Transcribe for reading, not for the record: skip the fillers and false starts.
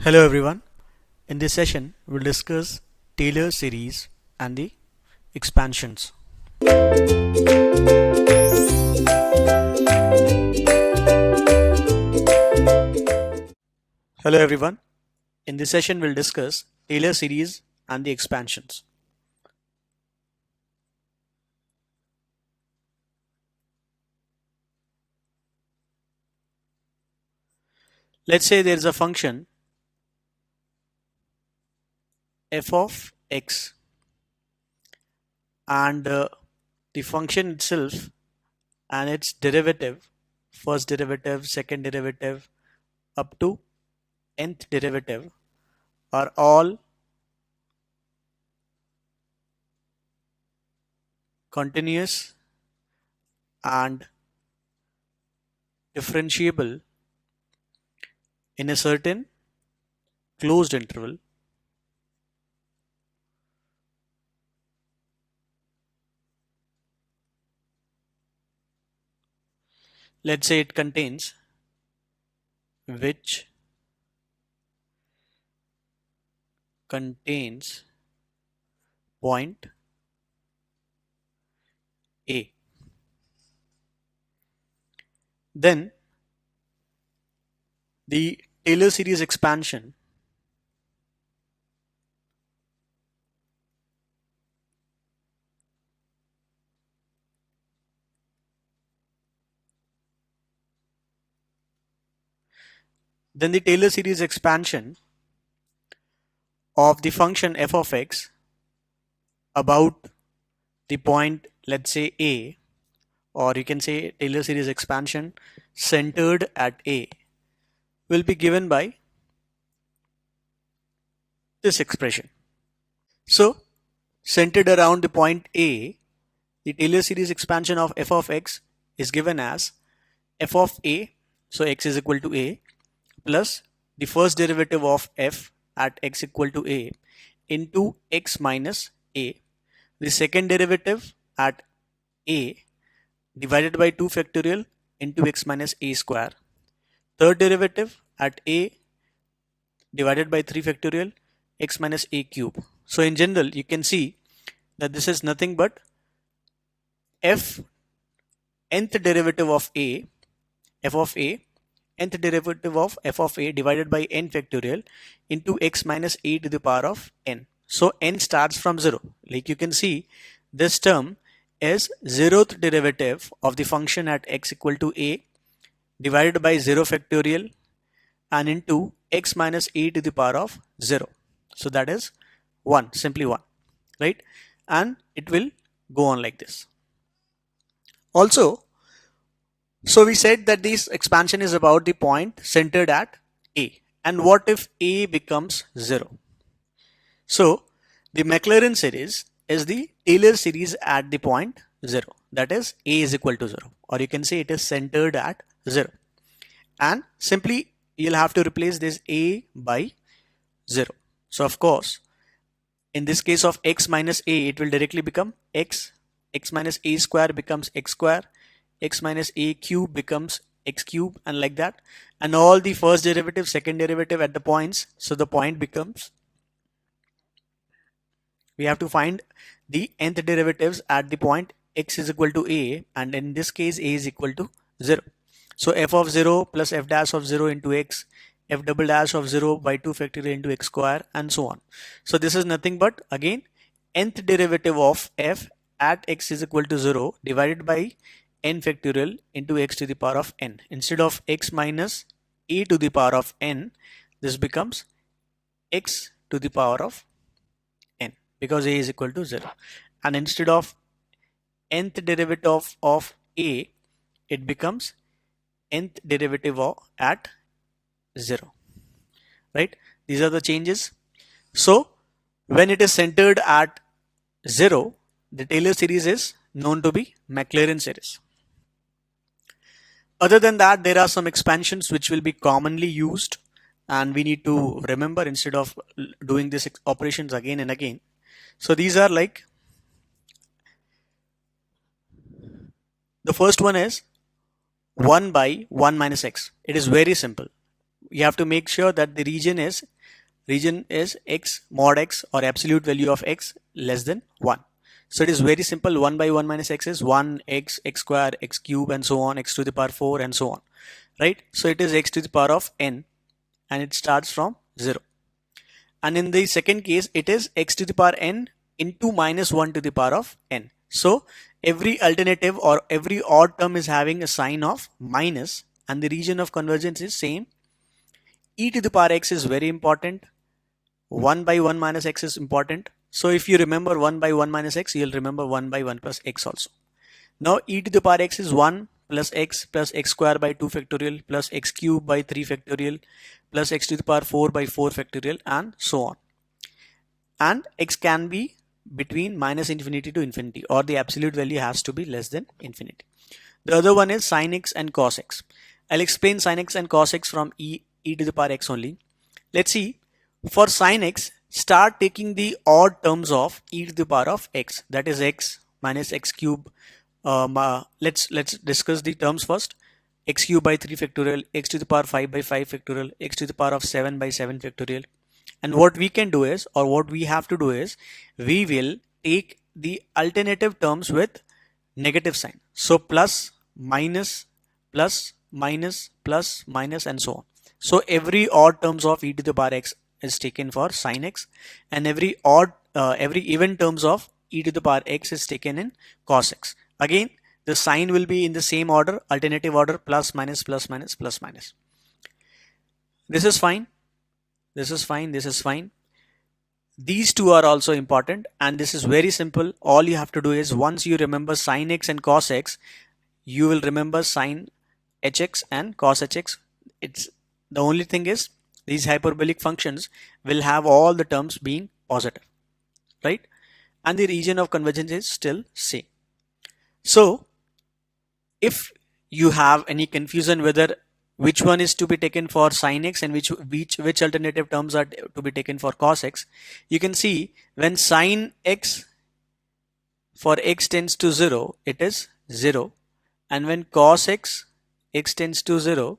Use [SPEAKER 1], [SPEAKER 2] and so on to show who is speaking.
[SPEAKER 1] Hello everyone. In this session, we'll discuss Taylor series and the expansions. Hello everyone. In this session, we'll discuss Taylor series and the expansions. Let's say there is a function f of x and the function itself and its derivative, first derivative, second derivative up to nth derivative are all continuous and differentiable in a certain closed interval. Let's say it contains which contains point A. Then the Taylor series expansion of the function f of x about the point, let's say A, or you can say Taylor series expansion centered at A, will be given by this expression. So centered around the point A, the Taylor series expansion of f of x is given as f of A, so x is equal to A, plus the first derivative of f at x equal to A into x minus A, the second derivative at A divided by 2 factorial into x minus A square, third derivative at A divided by 3 factorial x minus A cube. So in general, you can see that this is nothing but f nth derivative of A, f of A, nth derivative of f of A divided by n factorial into x minus A to the power of n. So n starts from 0. Like you can see, this term is 0th derivative of the function at x equal to A divided by 0 factorial and into x minus A to the power of 0. So that is 1, simply 1, right? And it will go on like this. Also, so we said that this expansion is about the point centered at A. And what if A becomes 0? So the Maclaurin series is the Taylor series at the point 0. That is A is equal to 0. Or you can say it is centered at 0. And simply you'll have to replace this A by 0. So of course, in this case of x minus A, it will directly become x. X minus A square becomes x square. X minus A cube becomes x cube, and like that. And all the first derivative, second derivative at the points. So the point becomes, we have to find the nth derivatives at the point x is equal to A, and in this case A is equal to 0. So f of 0 plus f dash of 0 into x, f double dash of 0 by 2 factorial into x square, and so on. So this is nothing but again nth derivative of f at x is equal to 0 divided by n factorial into x to the power of n. Instead of x minus a to the power of n, this becomes x to the power of n, because a is equal to 0. And instead of nth derivative of a, it becomes nth derivative of at 0, right? These are the changes. So when it is centered at 0, the Taylor series is known to be Maclaurin series. Other than that, there are some expansions which will be commonly used, and we need to remember instead of doing these operations again and again. So these are like, the first one is 1 by 1 minus x. It is very simple. You have to make sure that the region is region is x mod x or absolute value of x less than 1. So it is very simple. 1 by 1 minus x is 1, x square, x cube, and so on, x to the power 4 and so on, right? So it is x to the power of n and it starts from 0. And in the second case, it is x to the power n into minus 1 to the power of n. So every alternative or every odd term is having a sign of minus, and the region of convergence is same. E to the power x is very important. 1 by 1 minus x is important. So if you remember 1 by 1 minus x, you'll remember 1 by 1 plus x also. Now e to the power x is 1 plus x square by 2 factorial plus x cube by 3 factorial plus x to the power 4 by 4 factorial and so on. And x can be between minus infinity to infinity, or the absolute value has to be less than infinity. The other one is sin x and cos x. I'll explain sin x and cos x from e to the power x only. Let's see. For sin x, start taking the odd terms of e to the power of x, that is x minus x cube. Let's discuss the terms first. X cube by 3 factorial, x to the power 5 by 5 factorial, x to the power of 7 by 7 factorial. And what we can do is, or what we have to do is, we will take the alternative terms with negative sign. So plus, minus, plus, minus, plus, minus, and so on. So every odd terms of e to the power x is taken for sin x, and every even terms of e to the power x is taken in cos x. Again, the sign will be in the same order, alternative order, plus, minus, plus, minus, plus, minus. This is fine. This is fine. This is fine. These two are also important, and this is very simple. All you have to do is, once you remember sin x and cos x, you will remember sin hx and cos hx. It's the only thing is, these hyperbolic functions will have all the terms being positive, right? And the region of convergence is still same. So if you have any confusion whether which one is to be taken for sin x and which alternative terms are to be taken for cos x, you can see when sin x for x tends to 0, it is 0, and when cos x tends to 0,